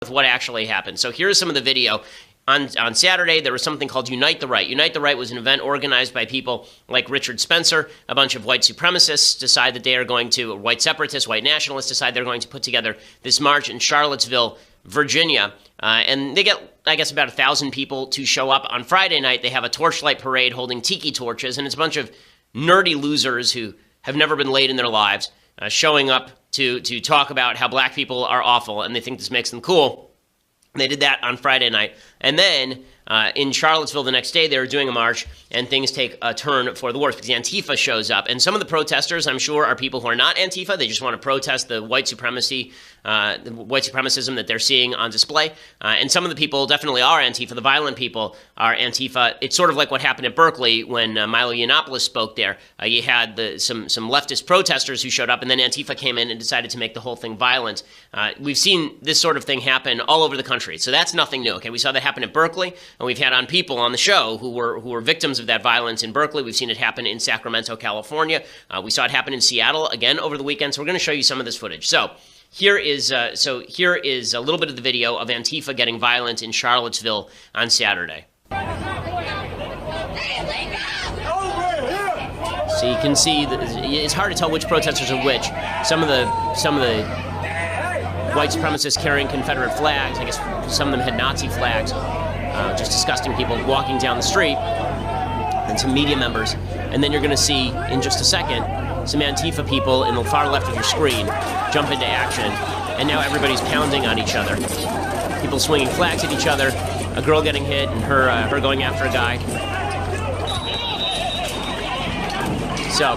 with what actually happened. So here's some of the video. On Saturday, there was something called Unite the Right. Unite the Right was an event organized by people like Richard Spencer. A bunch of white supremacists decide that they are going to, or white separatists, white nationalists decide they're going to put together this march in Charlottesville, Virginia. And they get, I guess, about 1,000 people to show up on Friday night. They have a torchlight parade holding tiki torches, and it's a bunch of nerdy losers who have never been laid in their lives showing up to talk about how black people are awful, and they think this makes them cool. They did that on Friday night. And then in Charlottesville the next day, they were doing a march, and things take a turn for the worse because Antifa shows up. And some of the protesters, I'm sure, are people who are not Antifa. They just want to protest the white supremacy, the white supremacism that they're seeing on display. And some of the people definitely are Antifa. The violent people are Antifa. It's sort of like what happened at Berkeley when Milo Yiannopoulos spoke there. You had some leftist protesters who showed up, and then Antifa came in and decided to make the whole thing violent. We've seen this sort of thing happen all over the country. So that's nothing new. Okay, we saw that happen at Berkeley, and we've had on people on the show who were victims of that violence in Berkeley. We've seen it happen in Sacramento, California. We saw it happen in Seattle again over the weekend. So we're going to show you some of this footage. So here is a little bit of the video of Antifa getting violent in Charlottesville on Saturday. So you can see that it's hard to tell which protesters are which. Some of the white supremacists carrying Confederate flags. I guess some of them had Nazi flags. Just disgusting people walking down the street, and some media members. And then you're going to see, in just a second, some Antifa people in the far left of your screen jump into action, and now everybody's pounding on each other. People swinging flags at each other, a girl getting hit, and her going after a guy. So,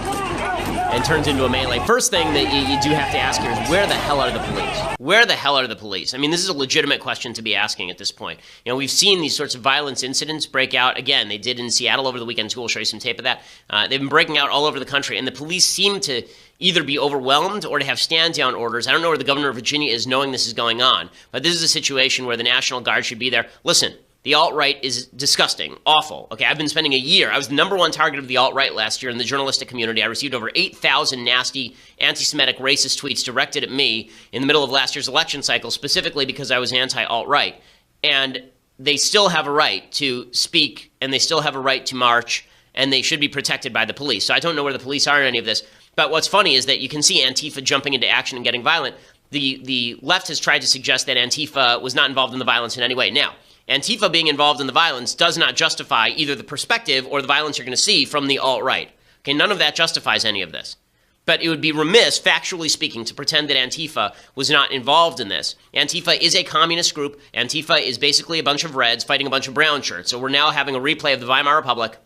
and turns into a melee. First thing that you do have to ask here is, where the hell are the police? Where the hell are the police? I mean, this is a legitimate question to be asking at this point. You know, we've seen these sorts of violence incidents break out. Again, they did in Seattle over the weekend, too. We'll show you some tape of that. They've been breaking out all over the country, and the police seem to either be overwhelmed or to have stand-down orders. I don't know where the governor of Virginia is knowing this is going on, but this is a situation where the National Guard should be there. Listen. The alt-right is disgusting, awful. Okay, I've been spending a year. I was the #1 target of the alt-right last year in the journalistic community. I received over 8,000 nasty, anti-Semitic, racist tweets directed at me in the middle of last year's election cycle, specifically because I was anti-alt-right. And they still have a right to speak, and they still have a right to march, and they should be protected by the police. So I don't know where the police are in any of this. But what's funny is that you can see Antifa jumping into action and getting violent. The left has tried to suggest that Antifa was not involved in the violence in any way. Now, Antifa being involved in the violence does not justify either the perspective or the violence you're going to see from the alt-right. Okay, none of that justifies any of this. But it would be remiss, factually speaking, to pretend that Antifa was not involved in this. Antifa is a communist group. Antifa is basically a bunch of Reds fighting a bunch of brown shirts. So we're now having a replay of the Weimar Republic,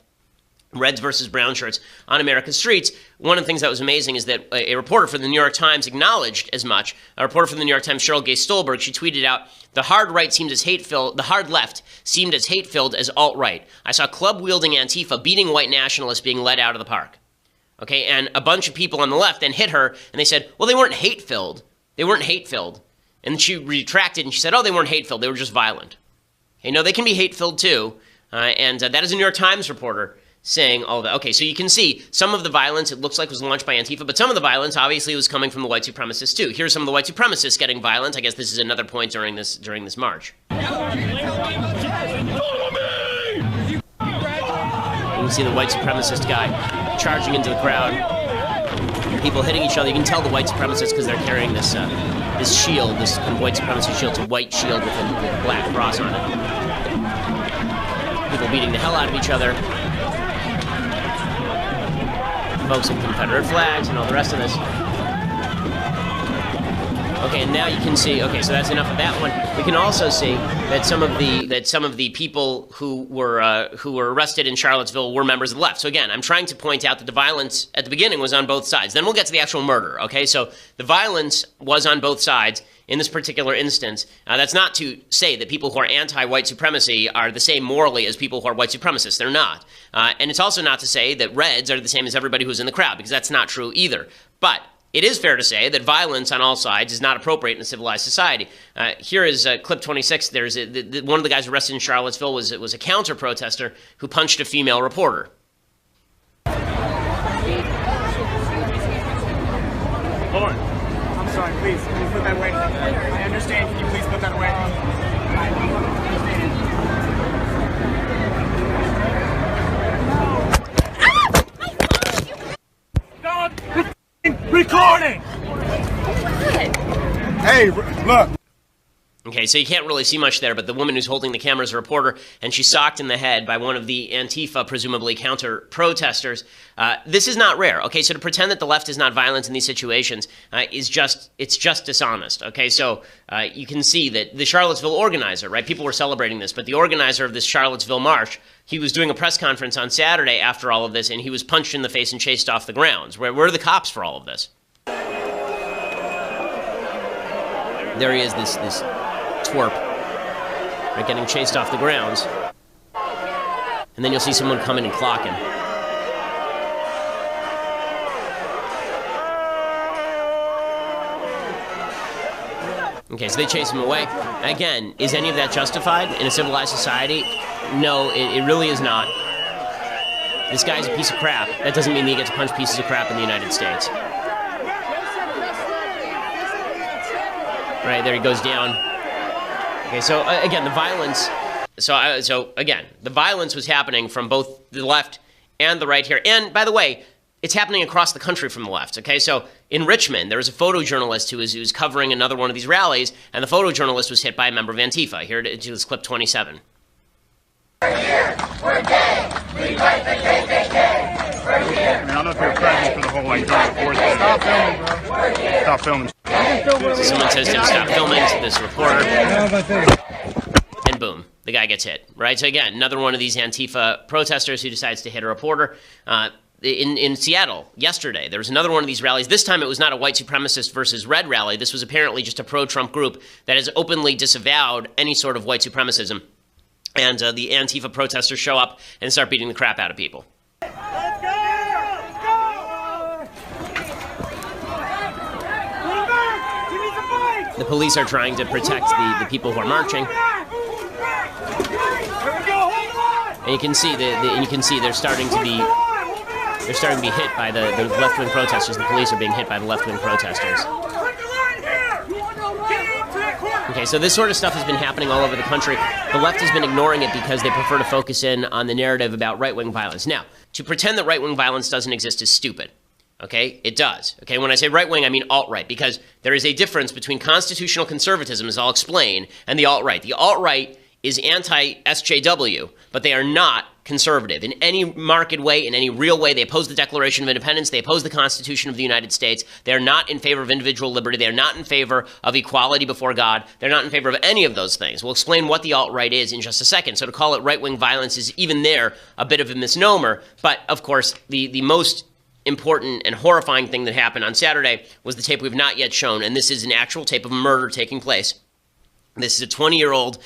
Reds versus brown shirts on America's streets. One of the things that was amazing is that a reporter for the New York Times acknowledged as much. A reporter from the New York Times, Cheryl Gay Stolberg, she tweeted out, the hard right seemed as hate-filled, the hard left seemed as hate-filled as alt-right. I saw club-wielding Antifa beating white nationalists being led out of the park. Okay, and a bunch of people on the left then hit her, and they said, well, they weren't hate-filled. They weren't hate-filled. And she retracted, and she said, oh, they weren't hate-filled. They were just violent. Okay, no, they can be hate-filled too. And that is a New York Times reporter saying all that. Okay, so you can see some of the violence, it looks like, was launched by Antifa, but some of the violence, obviously, was coming from the white supremacists, too. Here's some of the white supremacists getting violent. I guess this is another point during this march. You can see the white supremacist guy charging into the crowd. People hitting each other. You can tell the white supremacists because they're carrying this this shield, this kind of white supremacist shield. It's a white shield with a black cross on it. People beating the hell out of each other. Folks in Confederate flags and all the rest of this. Okay, and now you can see. Okay, so that's enough of that one. We can also see that some of the people who were arrested in Charlottesville were members of the left. So again, I'm trying to point out that the violence at the beginning was on both sides. Then we'll get to the actual murder. Okay, so the violence was on both sides in this particular instance. That's not to say that people who are anti-white supremacy are the same morally as people who are white supremacists. They're not. And it's also not to say that Reds are the same as everybody who's in the crowd, because that's not true either. But it is fair to say that violence on all sides is not appropriate in a civilized society. Here is clip 26. There's one of the guys arrested in Charlottesville was a counter-protester who punched a female reporter. Lauren, I'm sorry, please put that away. I understand, can you please put that away? Hey, look. Okay, so you can't really see much there, but the woman who's holding the camera is a reporter, and she's socked in the head by one of the Antifa, presumably counter-protesters. This is not rare, okay? So to pretend that the left is not violent in these situations it's just dishonest, okay? So you can see that the Charlottesville organizer, right? People were celebrating this, but the organizer of this Charlottesville march, he was doing a press conference on Saturday after all of this, and he was punched in the face and chased off the grounds. Where are the cops for all of this? There he is, this twerp, right, getting chased off the grounds. And then you'll see someone come in and clock him. Okay, so they chase him away. Again, is any of that justified in a civilized society? No, it really is not. This guy's a piece of crap. That doesn't mean that he gets to punch pieces of crap in the United States. Right, there he goes down. Okay, so again, the violence. So again, the violence was happening from both the left and the right here. And by the way, it's happening across the country from the left. Okay, so in Richmond, there was a photojournalist who was covering another one of these rallies, and the photojournalist was hit by a member of Antifa. Here it is, clip 27. We're here. We're gay. We fight the KKK. We're here. I don't know if you're present for the whole like drug report. Stop filming, bro. We're here. Stop filming. Someone says to him, stop filming, to this reporter. And boom, the guy gets hit, right? So again, another one of these Antifa protesters who decides to hit a reporter. In Seattle yesterday, there was another one of these rallies. This time it was not a white supremacist versus red rally. This was apparently just a pro-Trump group that has openly disavowed any sort of white supremacism. And the Antifa protesters show up and start beating the crap out of people. Let's go! The police are trying to protect the people who are marching. And you can see they're starting to be hit by the left-wing protesters. The police are being hit by the left-wing protesters. Okay, so this sort of stuff has been happening all over the country. The left has been ignoring it because they prefer to focus in on the narrative about right-wing violence. Now, to pretend that right-wing violence doesn't exist is stupid. Okay, it does. Okay, when I say right-wing, I mean alt-right, because there is a difference between constitutional conservatism, as I'll explain, and the alt-right. The alt-right is anti-SJW, but they are not conservative. In any marked way, in any real way, they oppose the Declaration of Independence, they oppose the Constitution of the United States, they're not in favor of individual liberty, they're not in favor of equality before God, they're not in favor of any of those things. We'll explain what the alt-right is in just a second. So to call it right-wing violence is even there a bit of a misnomer, but of course, the most important and horrifying thing that happened on Saturday was the tape we've not yet shown, and this is an actual tape of a murder taking place. This is a 20-year-old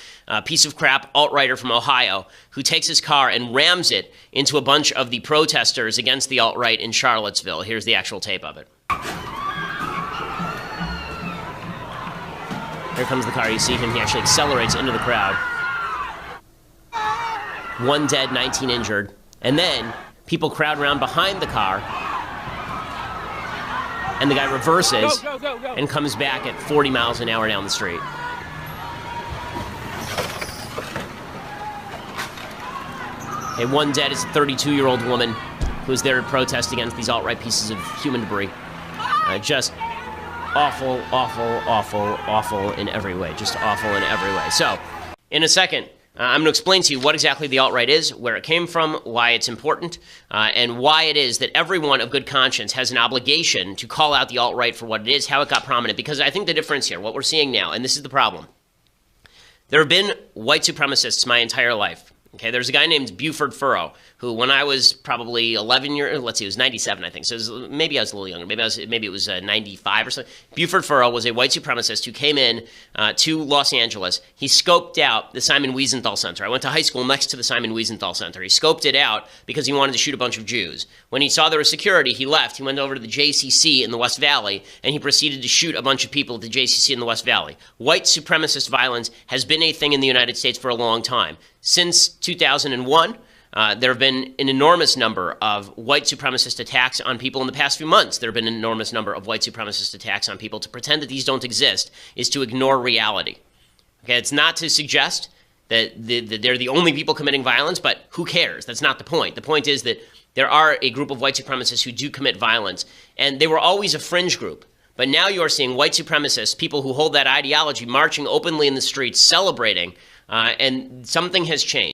piece of crap alt-righter from Ohio who takes his car and rams it into a bunch of the protesters against the alt-right in Charlottesville. Here's the actual tape of it. Here comes the car. You see him. He actually accelerates into the crowd. 1 dead, 19 injured. And then people crowd around behind the car, and the guy reverses and comes back at 40 miles an hour down the street. Okay, 1 dead is a 32-year-old woman who was there to protest against these alt-right pieces of human debris. Just awful, awful, awful, awful in every way. Just awful in every way. So, in a second, I'm going to explain to you what exactly the alt-right is, where it came from, why it's important, and why it is that everyone of good conscience has an obligation to call out the alt-right for what it is, how it got prominent. Because I think the difference here, what we're seeing now, and this is the problem, there have been white supremacists my entire life. Okay, there's a guy named Buford Furrow, who when I was probably 11 years, let's see, it was 97, I think. So maybe I was a little younger. Maybe it was 95 or something. Buford Furrow was a white supremacist who came in to Los Angeles. He scoped out the Simon Wiesenthal Center. I went to high school next to the Simon Wiesenthal Center. He scoped it out because he wanted to shoot a bunch of Jews. When he saw there was security, he left. He went over to the JCC in the West Valley, and he proceeded to shoot a bunch of people at the JCC in the West Valley. White supremacist violence has been a thing in the United States for a long time. Since 2001, there have been an enormous number of white supremacist attacks on people in the past few months. There have been an enormous number of white supremacist attacks on people. To pretend that these don't exist is to ignore reality. Okay, it's not to suggest that they're the only people committing violence, but who cares? That's not the point. The point is that there are a group of white supremacists who do commit violence, and they were always a fringe group. But now you're seeing white supremacists, people who hold that ideology, marching openly in the streets, celebrating, and something has changed.